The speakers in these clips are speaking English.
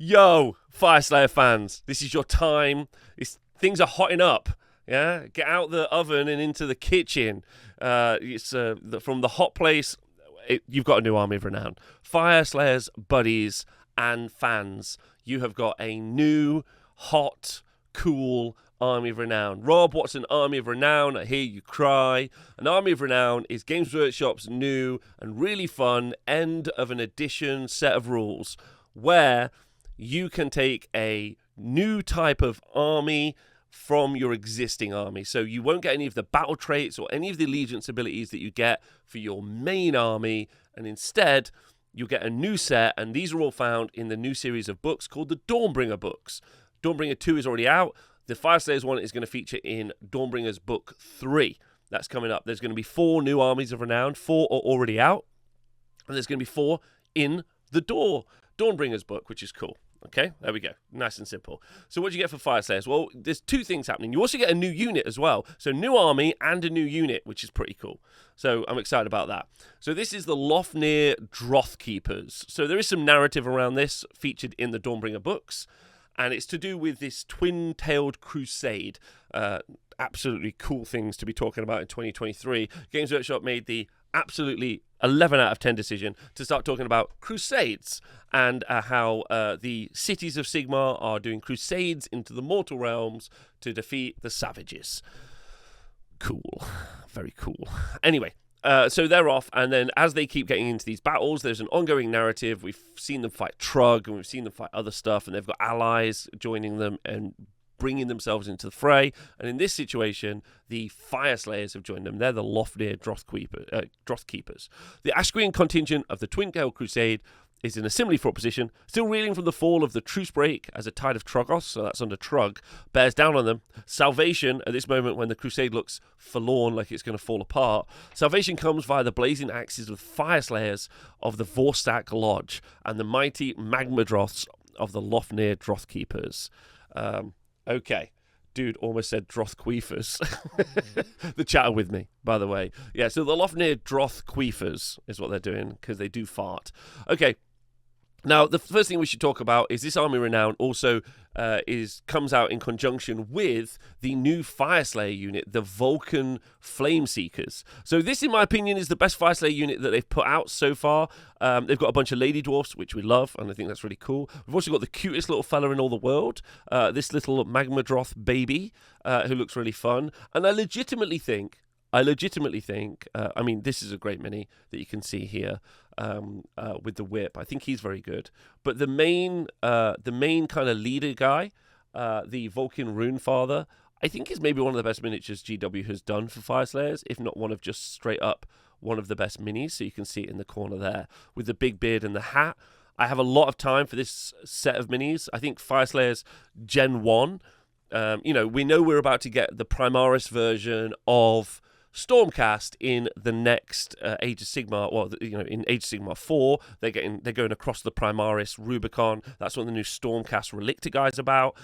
Yo, Fireslayer fans, this is your time. Things are hotting up. Yeah, get out the oven and into the kitchen. From the hot place. You've got a new Army of Renown. Fireslayers, buddies, and fans. You have got a new, hot, cool Army of Renown. Rob, what's an Army of Renown? I hear you cry. An Army of Renown is Games Workshop's new and really fun end of an edition set of rules where you can take a new type of army from your existing army. So you won't get any of the battle traits or any of the allegiance abilities that you get for your main army, and instead you'll get a new set, and these are all found in the new series of books called the Dawnbringer books. Dawnbringer 2 is already out. The Fireslayers one is going to feature in Dawnbringer's book 3. That's coming up. There's going to be 4 new armies of renown. 4 are already out, and there's going to be 4 in the Dawnbringer's book, which is cool. Okay, there we go. Nice and simple. So what do you get for Fireslayers? Well, there's 2 things happening. You also get a new unit as well. So new army and a new unit, which is pretty cool. So I'm excited about that. So this is the Lofnir Drothkeepers. So there is some narrative around this featured in the Dawnbringer books. And it's to do with this twin-tailed crusade. Absolutely cool things to be talking about in 2023. Games Workshop made the absolutely 11 out of 10 decision to start talking about crusades and how the cities of Sigmar are doing crusades into the mortal realms to defeat the savages. Cool. Very cool. Anyway, so they're off, and then as they keep getting into these battles, there's an ongoing narrative. We've seen them fight Trug, and we've seen them fight other stuff, and they've got allies joining them and bringing themselves into the fray. And in this situation, the Fireslayers have joined them. They're the Lofnir Drothkeepers. The Ashgrian contingent of the Twin-Tailed Crusade is in a similarly fraught position, still reeling from the fall of the truce break as a tide of Trogos, so that's under Trug, bears down on them. Salvation, at this moment when the crusade looks forlorn, like it's going to fall apart, salvation comes via the blazing axes of Fireslayers of the Vorstak Lodge and the mighty Magmadroths of the Lofnir Drothkeepers. Okay. Dude almost said Drothqueefers. The chatter with me, by the way. Yeah, so the Lofnir Drothqueefers is what they're doing, because they do fart. Okay. Now, the first thing we should talk about is this Army Renown also comes out in conjunction with the new Fireslayer unit, the Vulcan Flameseekers. So this, in my opinion, is the best Fireslayer unit that they've put out so far. They've got a bunch of lady dwarfs, which we love, and I think that's really cool. We've also got the cutest little fella in all the world, this little Magmadroth baby, who looks really fun. And I legitimately think, I mean, this is a great mini that you can see here with the whip. I think he's very good. But the main kind of leader guy, the Vulcan Runefather, I think is maybe one of the best miniatures GW has done for Fireslayers, if not one of just straight up one of the best minis. So you can see it in the corner there with the big beard and the hat. I have a lot of time for this set of minis. I think Fireslayers Gen 1, we know we're about to get the Primaris version of Stormcast in the next Age of Sigmar. Well, in Age of Sigmar 4, they're going across the Primaris Rubicon. That's what the new Stormcast Relicta guy's about.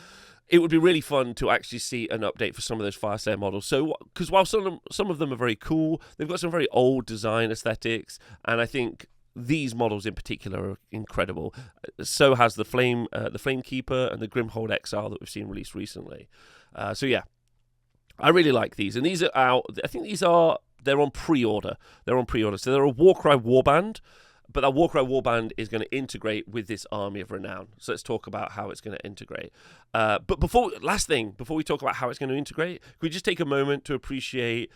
It would be really fun to actually see an update for some of those Fireslayer models. So, because while some of them are very cool, they've got some very old design aesthetics, and I think these models in particular are incredible. So has the Flamekeeper and the Grimhold Exile that we've seen released recently. So yeah. I really like these, and these are out. I think they're on pre-order. So they're a Warcry warband, but that Warcry warband is going to integrate with this Army of Renown. So let's talk about how it's going to integrate. But before we talk about how it's going to integrate, could we just take a moment to appreciate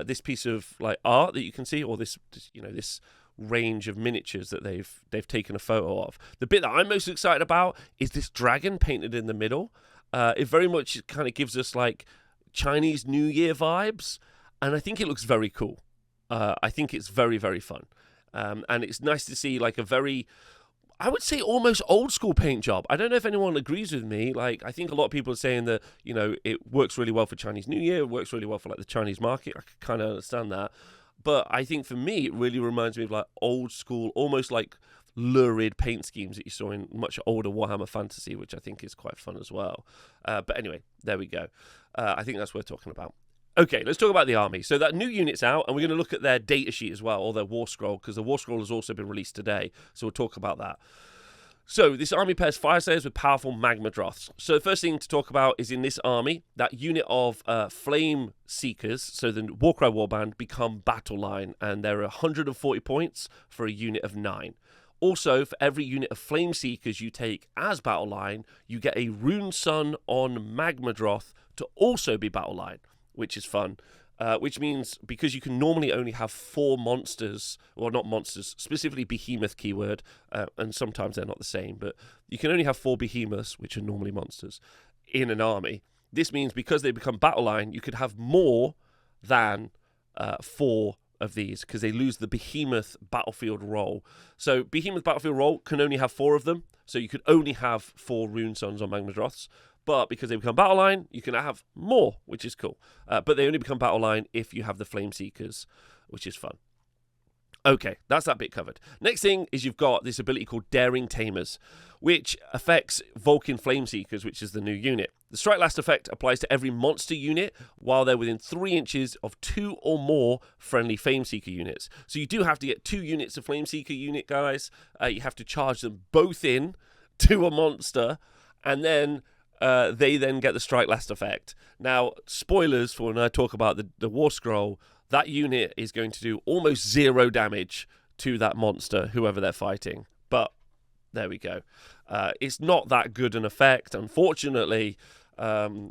this piece of art that you can see, or this range of miniatures that they've taken a photo of. The bit that I'm most excited about is this dragon painted in the middle. It very much kind of gives us Chinese New Year vibes, and I think it looks very cool. I think it's very, very fun. And it's nice to see a very, I would say, almost old school paint job. I don't know if anyone agrees with me. I think a lot of people are saying that, it works really well for Chinese New Year. It works really well for the Chinese market. I kind of understand that. But I think for me, it really reminds me of old school, almost lurid paint schemes that you saw in much older Warhammer Fantasy, which I think is quite fun as well. But anyway, there we go. I think that's worth talking about. Okay, let's talk about the army. So that new unit's out, and we're going to look at their data sheet as well, or their war scroll, because the war scroll has also been released today. So we'll talk about that. So this army pairs fire slayers with powerful magma droths. So the first thing to talk about is in this army, that unit of flame seekers, so the Warcry warband, become battle line, and there are 140 points for a unit of 9. Also, for every unit of flame seekers you take as battle line, you get a rune sun on magma droth to also be battle line, which is fun. Which means because you can normally only have 4 monsters, or not monsters, specifically behemoth keyword, and sometimes they're not the same, but you can only have 4 behemoths, which are normally monsters, in an army. This means because they become battle line, you could have more than 4 of these, because they lose the behemoth battlefield role. So behemoth battlefield role can only have 4 of them, so you could only have 4 rune suns on magma droths. But because they become battle line, you can have more, which is cool. But they only become battle line if you have the flame seekers, which is fun. Okay, that's that bit covered. Next thing is you've got this ability called Daring Tamers, which affects Vulcan Flame Seekers, which is the new unit. The Strike Last effect applies to every monster unit while they're within 3 inches of 2 or more friendly Flame Seeker units. So you do have to get 2 units of Flame Seeker unit, guys. You have to charge them both in to a monster, and then they then get the Strike Last effect. Now, spoilers for when I talk about the War Scroll, that unit is going to do almost 0 damage to that monster, whoever they're fighting. But there we go. It's not that good an effect, unfortunately. So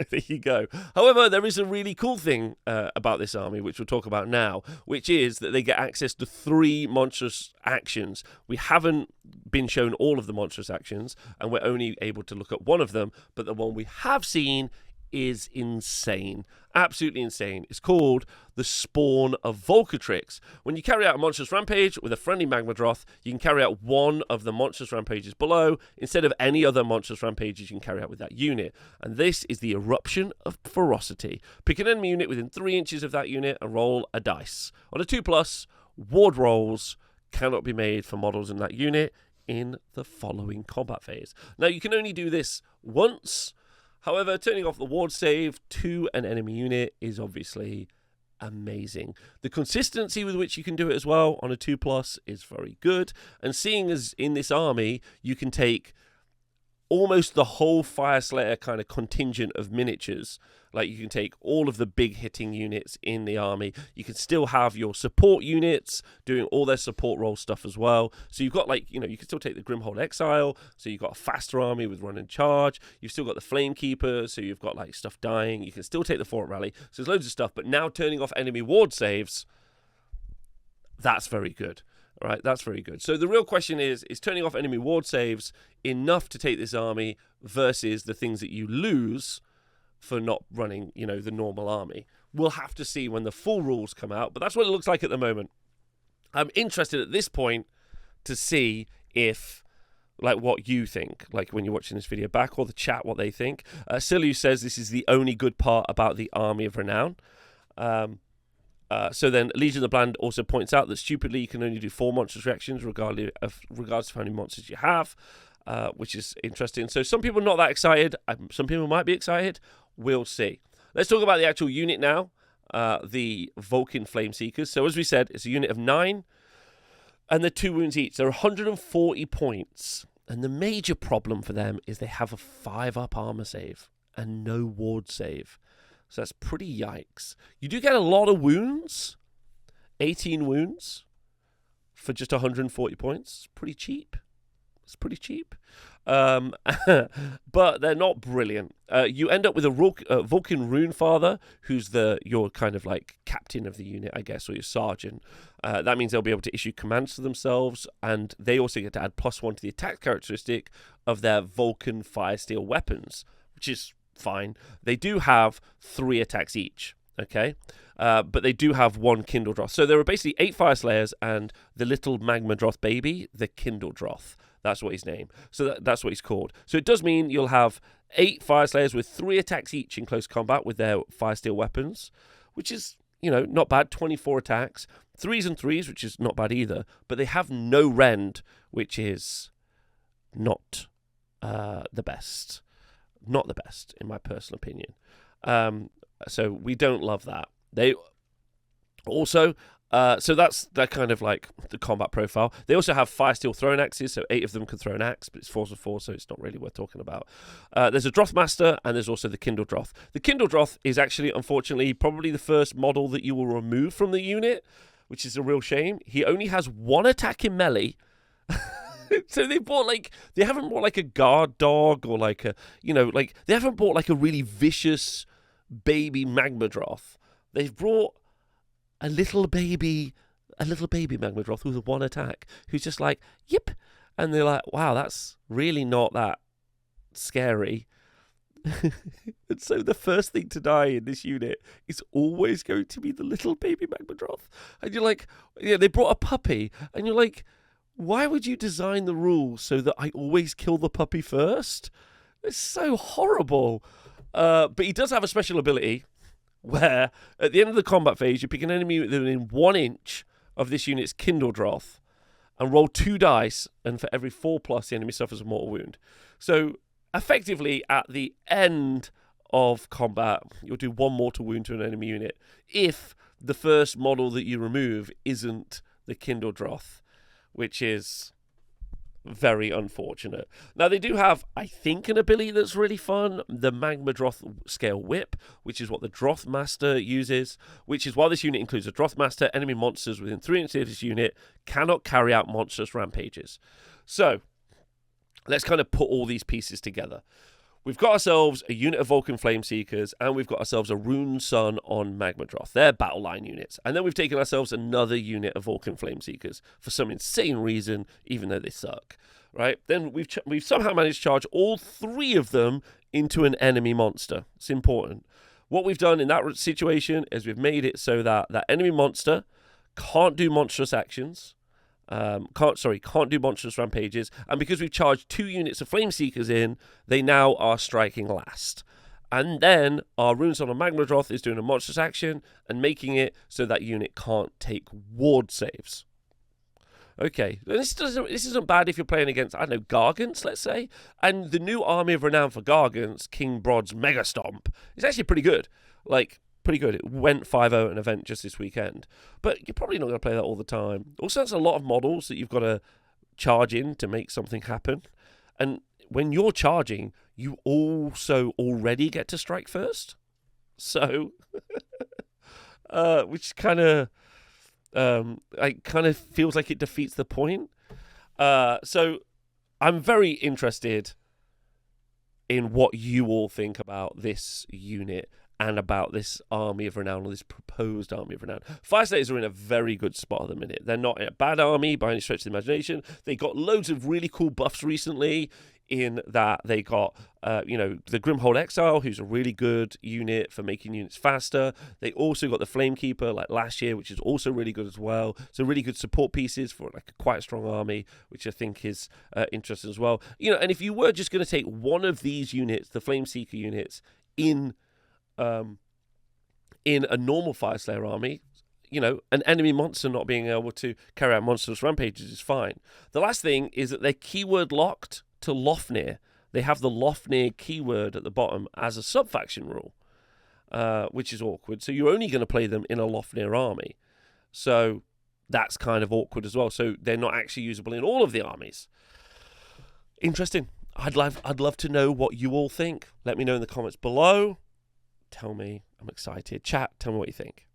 there you go. However, there is a really cool thing about this army, which we'll talk about now, which is that they get access to 3 monstrous actions. We haven't been shown all of the monstrous actions, and we're only able to look at one of them, but the one we have seen is insane. Absolutely insane. It's called the Spawn of Volcatrix. When you carry out a monstrous rampage with a friendly magma droth, you can carry out one of the monstrous rampages below instead of any other monstrous rampages you can carry out with that unit. And this is the Eruption of Ferocity. Pick an enemy unit within 3 inches of that unit and roll a dice. On a 2+, ward rolls cannot be made for models in that unit in the following combat phase. Now, you can only do this once. However, turning off the ward save to an enemy unit is obviously amazing. The consistency with which you can do it as well on a 2+ is very good. And seeing as in this army, you can take almost the whole Fire Slayer kind of contingent of miniatures. Like, you can take all of the big hitting units in the army. You can still have your support units doing all their support role stuff as well. So you've got, like, you know, you can still take the Grimhold Exile. So you've got a faster army with run and charge. You've still got the Flame Keeper. So you've got, like, stuff dying. You can still take the Fort Rally. So there's loads of stuff. But now turning off enemy ward saves, that's very good. All right, that's very good. So the real question is turning off enemy ward saves enough to take this army versus the things that you lose for not running, you know, the normal army? We'll have to see when the full rules come out, but that's what it looks like at the moment. I'm interested at this point to see if, like, what you think, like when you're watching this video back, or the chat, what they think. Silu says this is the only good part about the Army of Renown. So then Legion of the Bland also points out that stupidly you can only do 4 monstrous reactions regardless of how many monsters you have, which is interesting. So some people are not that excited. Some people might be excited. We'll see. Let's talk about the actual unit now, the Vulcan Flame Seekers. So as we said, it's a unit of 9, and they're 2 wounds each. They're 140 points. And the major problem for them is they have a 5+ armor save and no ward save. So that's pretty yikes. You do get a lot of wounds. 18 wounds for just 140 points. It's pretty cheap. It's pretty cheap. But they're not brilliant. You end up with a Vulcan Rune Father, who's your kind of like captain of the unit, I guess, or your sergeant. That means they'll be able to issue commands to themselves, and they also get to add +1 to the attack characteristic of their Vulcan Fire Steel weapons, which is fine. They do have 3 attacks each, okay? But they do have 1 Kindle Droth. So there are basically 8 Fire Slayers and the little Magma Droth baby, the Kindle Droth. That's what his name. So that's what he's called. So it does mean you'll have 8 Fire Slayers with 3 attacks each in close combat with their Fire Steel weapons, which is, you know, not bad. 24 attacks. 3s and 3s, which is not bad either. But they have no rend, which is not the best. Not the best, in my personal opinion. So we don't love that. They also, So that's kind of like the combat profile. They also have fire steel throwing axes, so 8 of them can throw an axe, but it's 4 of 4, so it's not really worth talking about. There's a Droth Master, and there's also the Kindle Droth. The Kindle Droth is actually, unfortunately, probably the first model that you will remove from the unit, which is a real shame. He only has 1 attack in melee. So they haven't bought like a guard dog or like a, they haven't bought like a really vicious baby Magma Droth. They've brought a little baby Magma Droth with 1 attack, who's just like, yip. And they're like, wow, that's really not that scary. And so the first thing to die in this unit is always going to be the little baby Magma Droth. And you're like, yeah, they brought a puppy. And you're like, why would you design the rules so that I always kill the puppy first? It's so horrible. But he does have a special ability where at the end of the combat phase, you pick an enemy within 1 inch of this unit's Kindle Droth and roll 2 dice, and for every 4+, the enemy suffers a mortal wound. So effectively, at the end of combat, you'll do 1 mortal wound to an enemy unit if the first model that you remove isn't the Kindle Droth, which is very unfortunate. Now, they do have, I think, an ability that's really fun, the Magma Droth Scale Whip, which is what the Droth Master uses, which is, while this unit includes a Droth Master, enemy monsters within 3 inches of this unit cannot carry out monstrous rampages. So, let's kind of put all these pieces together. We've got ourselves a unit of Vulcan Flameseekers, and we've got ourselves a Rune Sun on Magma Droth. They're battle line units. And then we've taken ourselves another unit of Vulcan Flameseekers for some insane reason, even though they suck. Right? Then we've somehow managed to charge all 3 of them into an enemy monster. It's important. What we've done in that situation is we've made it so that that enemy monster can't do monstrous actions. Can't do monstrous rampages, and because we've charged 2 units of Flameseekers in, they now are striking last. And then our Runes on a Magma Droth is doing a monstrous action and making it so that unit can't take ward saves. Okay, this isn't bad if you're playing against, I don't know, Gargants, let's say. And the new Army of Renown for Gargants, King Brod's Mega Stomp, is actually pretty good. Pretty good. It went 5-0 at an event just this weekend. But you're probably not going to play that all the time. Also, that's a lot of models that you've got to charge in to make something happen. And when you're charging, you also already get to strike first. So, which kind of feels like it defeats the point. So I'm very interested in what you all think about this unit and about this Army of Renown, or this proposed Army of Renown. Fireslayers are in a very good spot at the minute. They're not a bad army by any stretch of the imagination. They got loads of really cool buffs recently, in that they got, the Grimhold Exile, who's a really good unit for making units faster. They also got the Flamekeeper, like last year, which is also really good as well. So really good support pieces for like a quite strong army, which I think is interesting as well. And if you were just going to take one of these units, the Flameseeker units, in a normal Fireslayer army, an enemy monster not being able to carry out monstrous rampages is fine. The last thing is that they're keyword locked to Lofnir. They have the Lofnir keyword at the bottom as a sub-faction rule, which is awkward. So you're only going to play them in a Lofnir army. So that's kind of awkward as well. So they're not actually usable in all of the armies. Interesting. I'd love to know what you all think. Let me know in the comments below. Tell me. I'm excited. Chat. Tell me what you think.